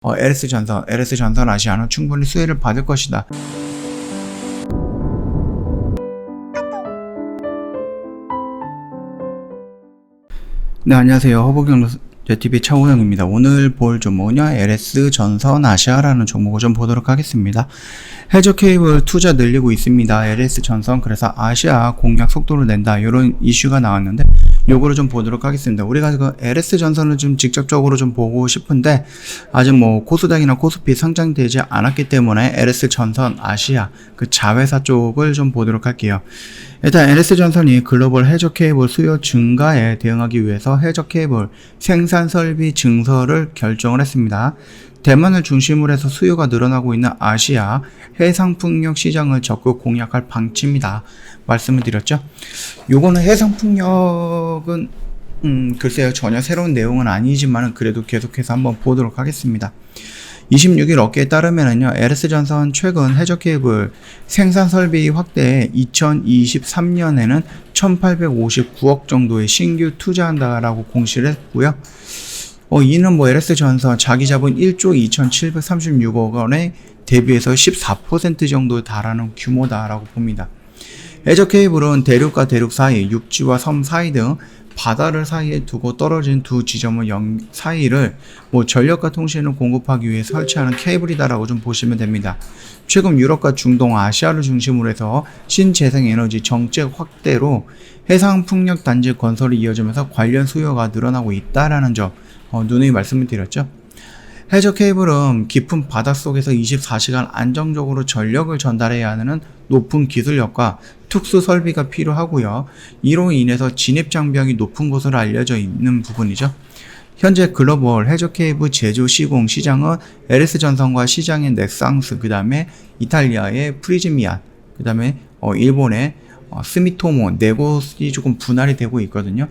LS전선 아시아는 충분히 수혜를 받을 것이다. 네, 안녕하세요. 허브경제TV 차우영입니다. 오늘 볼 종목은요, LS전선 아시아라는 종목을 좀 보도록 하겠습니다. 해저 케이블 투자 늘리고 있습니다. LS전선, 그래서 아시아 공략 속도를 낸다, 이런 이슈가 나왔는데, 요거를 좀 보도록 하겠습니다. 우리가 그 LS전선을 좀 직접적으로 좀 보고 싶은데, 아직 뭐 코스닥이나 코스피 상장되지 않았기 때문에 LS전선 아시아 그 자회사 쪽을 좀 보도록 할게요. 일단 LS전선이 글로벌 해저 케이블 수요 증가에 대응하기 위해서 해저 케이블 생산 설비 증설을 결정을 했습니다. 대만을 중심으로 해서 수요가 늘어나고 있는 아시아 해상풍력 시장을 적극 공략할 방침이다 말씀을 드렸죠. 요거는 해상풍력은 글쎄요, 전혀 새로운 내용은 아니지만 그래도 계속해서 한번 보도록 하겠습니다. 26일 업계에 따르면은요, LS전선 최근 해저 케이블 생산 설비 확대에 2023년에는 1859억 정도의 신규 투자한다라고 공시를 했고요. 이는 뭐 LS전선 자기 자본 1조 2736억 원에 대비해서 14% 정도에 달하는 규모다라고 봅니다. 해저 케이블은 대륙과 대륙 사이, 육지와 섬 사이 등 바다를 사이에 두고 떨어진 두 지점의 사이를 전력과 통신을 공급하기 위해 설치하는 케이블이다라고 좀 보시면 됩니다. 최근 유럽과 중동, 아시아를 중심으로 해서 신재생에너지 정책 확대로 해상풍력 단지 건설이 이어지면서 관련 수요가 늘어나고 있다라는 점 누누이 말씀을 드렸죠. 해저 케이블은 깊은 바닷속에서 24시간 안정적으로 전력을 전달해야 하는 높은 기술력과 특수 설비가 필요하고요. 이로 인해서 진입 장벽이 높은 것으로 알려져 있는 부분이죠. 현재 글로벌 해저 케이블 제조 시공 시장은 LS전선과 시장의 넥상스, 그 다음에 이탈리아의 프리즈미안, 그 다음에 일본의 스미토모, 네 곳이 조금 분할이 되고 있거든요.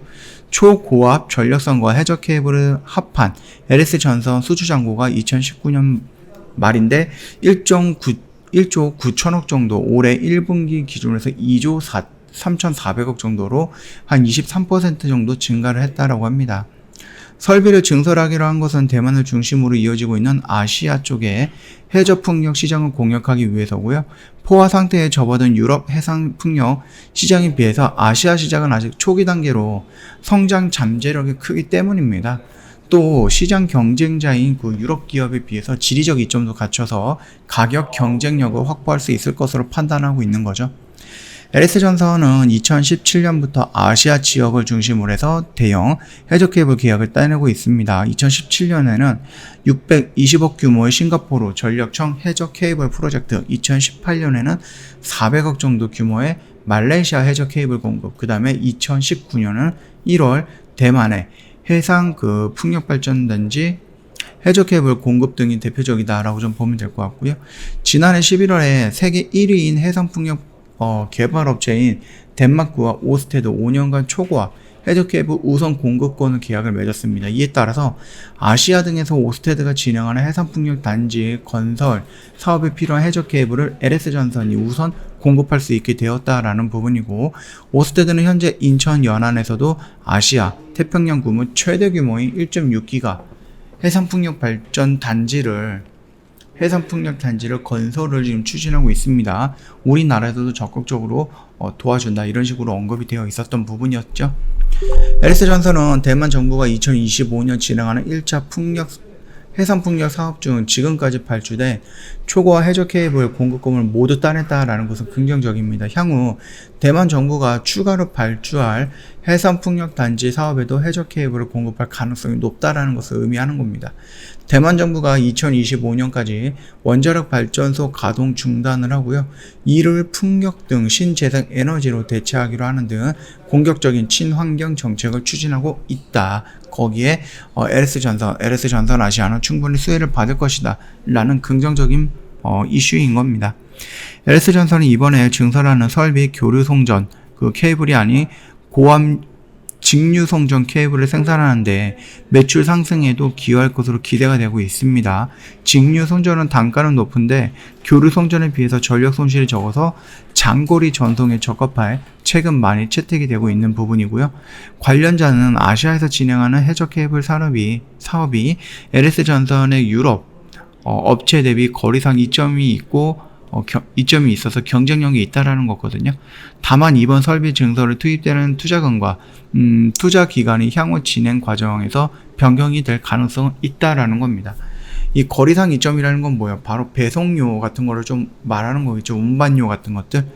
초고압 전력선과 해저 케이블을 합한 LS전선 수주 잔고가 2019년 말인데 1조 9천억 정도, 올해 1분기 기준으로 해서 2조 3,400억 정도로 한 23% 정도 증가를 했다라고 합니다. 설비를 증설하기로 한 것은 대만을 중심으로 이어지고 있는 아시아 쪽의 해저 풍력 시장을 공략하기 위해서고요. 포화 상태에 접어든 유럽 해상 풍력 시장에 비해서 아시아 시장은 아직 초기 단계로 성장 잠재력이 크기 때문입니다. 또 시장 경쟁자인 그 유럽 기업에 비해서 지리적 이점도 갖춰서 가격 경쟁력을 확보할 수 있을 것으로 판단하고 있는 거죠. LS전선은 2017년부터 아시아 지역을 중심으로 해서 대형 해저 케이블 계약을 따내고 있습니다. 2017년에는 620억 규모의 싱가포르 전력청 해저 케이블 프로젝트, 2018년에는 400억 정도 규모의 말레이시아 해저 케이블 공급, 그 다음에 2019년은 1월 대만의 해상 풍력 발전단지 해저 케이블 공급 등이 대표적이다라고 좀 보면 될 것 같고요. 지난해 11월에 세계 1위인 해상 풍력 개발업체인 덴마크와 오스테드 5년간 초고압 해저 케이블 우선 공급권을 계약을 맺었습니다. 이에 따라서 아시아 등에서 오스테드가 진행하는 해상풍력 단지 건설 사업에 필요한 해저 케이블을 LS전선이 우선 공급할 수 있게 되었다라는 부분이고, 오스테드는 현재 인천 연안에서도 아시아 태평양 규모 최대 규모인 1.6기가 해상풍력 단지를 건설을 지금 추진하고 있습니다. 우리나라에서도 적극적으로 도와준다, 이런 식으로 언급이 되어 있었던 부분이었죠. LS전선은 대만 정부가 2025년 진행하는 1차 해상풍력 사업 중 지금까지 발주된 초고압 해저 케이블 공급권을 모두 따냈다라는 것은 긍정적입니다. 향후 대만 정부가 추가로 발주할 해상풍력 단지 사업에도 해저 케이블을 공급할 가능성이 높다라는 것을 의미하는 겁니다. 대만 정부가 2025년까지 원자력 발전소 가동 중단을 하고요. 이를 풍력 등 신재생 에너지로 대체하기로 하는 등 공격적인 친환경 정책을 추진하고 있다. 거기에 LS전선 아시아는 충분히 수혜를 받을 것이다 라는 긍정적인 이슈인 겁니다. LS전선이 이번에 증설하는 설비 교류송전 케이블이 아닌 고압 직류송전 케이블을 생산하는데 매출 상승에도 기여할 것으로 기대가 되고 있습니다. 직류송전은 단가는 높은데 교류송전에 비해서 전력 손실이 적어서 장거리 전송에 적합할 최근 많이 채택이 되고 있는 부분이고요. 관련자는 아시아에서 진행하는 해저 케이블 사업이 LS전선의 유럽 업체 대비 거리상 이점이 있고 이점이 있어서 경쟁력이 있다라는 거거든요. 다만 이번 설비 증설에 투입되는 투자금과 투자 기간이 향후 진행 과정에서 변경이 될 가능성은 있다라는 겁니다. 이 거리상 이점이라는 건 뭐예요? 바로 배송료 같은 거를 좀 말하는 거겠죠. 운반료 같은 것들.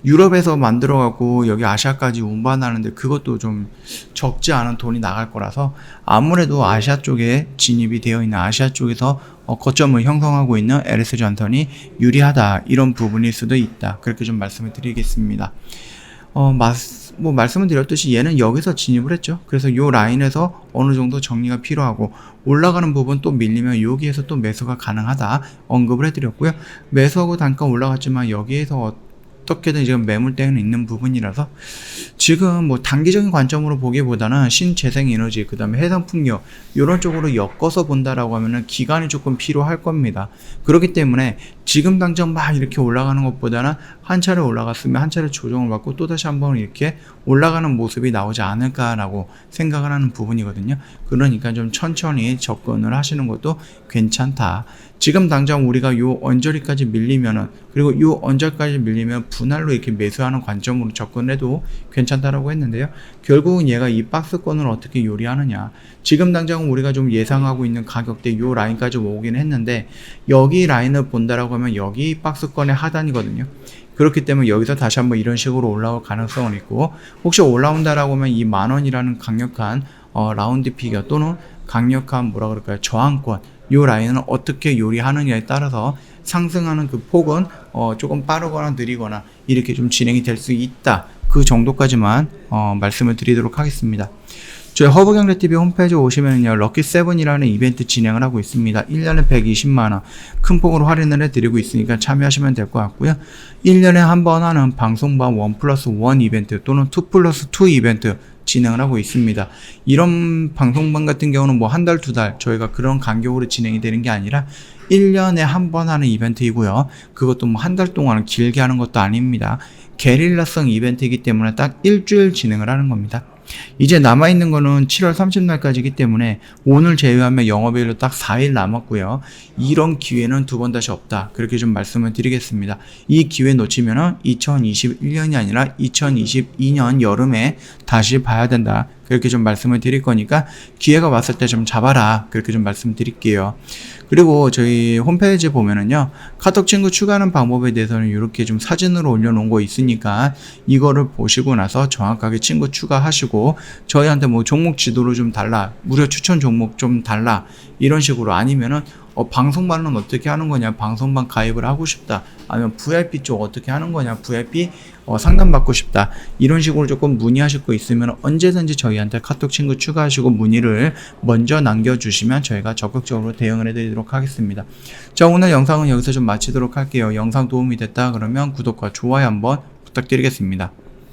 유럽에서 만들어갖고 여기 아시아까지 운반하는데 그것도 좀 적지 않은 돈이 나갈 거라서 아무래도 아시아 쪽에 진입이 되어 있는 아시아 쪽에서 거점을 형성하고 있는 LS전선이 유리하다, 이런 부분일 수도 있다, 그렇게 좀 말씀을 드리겠습니다. 말씀을 드렸듯이 얘는 여기서 진입을 했죠. 그래서 요 라인에서 어느 정도 정리가 필요하고 올라가는 부분 또 밀리면 여기에서 또 매수가 가능하다 언급을 해드렸고요. 매수하고 단가 올라갔지만 여기에서 어떻게든 지금 매물대는 있는 부분이라서 지금 뭐 단기적인 관점으로 보기보다는 신재생에너지, 그 다음에 해상풍력 이런 쪽으로 엮어서 본다라고 하면은 기간이 조금 필요할 겁니다. 그렇기 때문에 지금 당장 막 이렇게 올라가는 것보다는 한 차례 올라갔으면 한 차례 조정을 받고 또다시 한번 이렇게 올라가는 모습이 나오지 않을까라고 생각을 하는 부분이거든요. 그러니까 좀 천천히 접근을 하시는 것도 괜찮다. 지금 당장 우리가 요 언저리까지 밀리면은, 그리고 요 언저리까지 밀리면 분할로 이렇게 매수하는 관점으로 접근해도 괜찮다라고 했는데요. 결국은 얘가 이 박스권을 어떻게 요리하느냐. 지금 당장 우리가 좀 예상하고 있는 가격대 요 라인까지 오긴 했는데 여기 라인을 본다라고 하면 여기 박스권의 하단이거든요. 그렇기 때문에 여기서 다시 한번 이런 식으로 올라올 가능성은 있고, 혹시 올라온다라고 하면 이 10,000원이라는 강력한 라운드 피겨 또는 강력한 저항권, 요 라인을 어떻게 요리하느냐에 따라서 상승하는 그 폭은 조금 빠르거나 느리거나 이렇게 좀 진행이 될 수 있다. 그 정도까지만 말씀을 드리도록 하겠습니다. 저희 허브경제TV 홈페이지 오시면요, 럭키7이라는 이벤트 진행을 하고 있습니다. 1년에 120만원 큰 폭으로 할인을 해드리고 있으니까 참여하시면 될 것 같고요. 1년에 한 번 하는 방송반 1+1 이벤트 또는 2+2 이벤트 진행을 하고 있습니다. 이런 방송반 같은 경우는 뭐 한 달, 두 달 저희가 그런 간격으로 진행이 되는 게 아니라 1년에 한 번 하는 이벤트이고요. 그것도 뭐 한 달 동안 길게 하는 것도 아닙니다. 게릴라성 이벤트이기 때문에 딱 일주일 진행을 하는 겁니다. 이제 남아있는 거는 7월 30날까지이기 때문에 오늘 제외하면 영업일로 딱 4일 남았고요. 이런 기회는 두 번 다시 없다. 그렇게 좀 말씀을 드리겠습니다. 이 기회 놓치면은 2021년이 아니라 2022년 여름에 다시 봐야 된다. 그렇게 좀 말씀을 드릴 거니까 기회가 왔을 때 좀 잡아라. 그렇게 좀 말씀드릴게요. 그리고 저희 홈페이지 보면은요, 카톡 친구 추가하는 방법에 대해서는 이렇게 좀 사진으로 올려놓은 거 있으니까 이거를 보시고 나서 정확하게 친구 추가하시고 저희한테 뭐 종목 지도를 좀 달라, 무료 추천 종목 좀 달라, 이런 식으로, 아니면은 방송반은 어떻게 하는 거냐, 방송반 가입을 하고 싶다, 아니면 VIP 쪽 어떻게 하는 거냐, VIP 상담받고 싶다, 이런 식으로 조금 문의하실 거 있으면 언제든지 저희한테 카톡 친구 추가하시고 문의를 먼저 남겨주시면 저희가 적극적으로 대응을 해드리도록 하겠습니다. 자, 오늘 영상은 여기서 좀 마치도록 할게요. 영상 도움이 됐다 그러면 구독과 좋아요 한번 부탁드리겠습니다.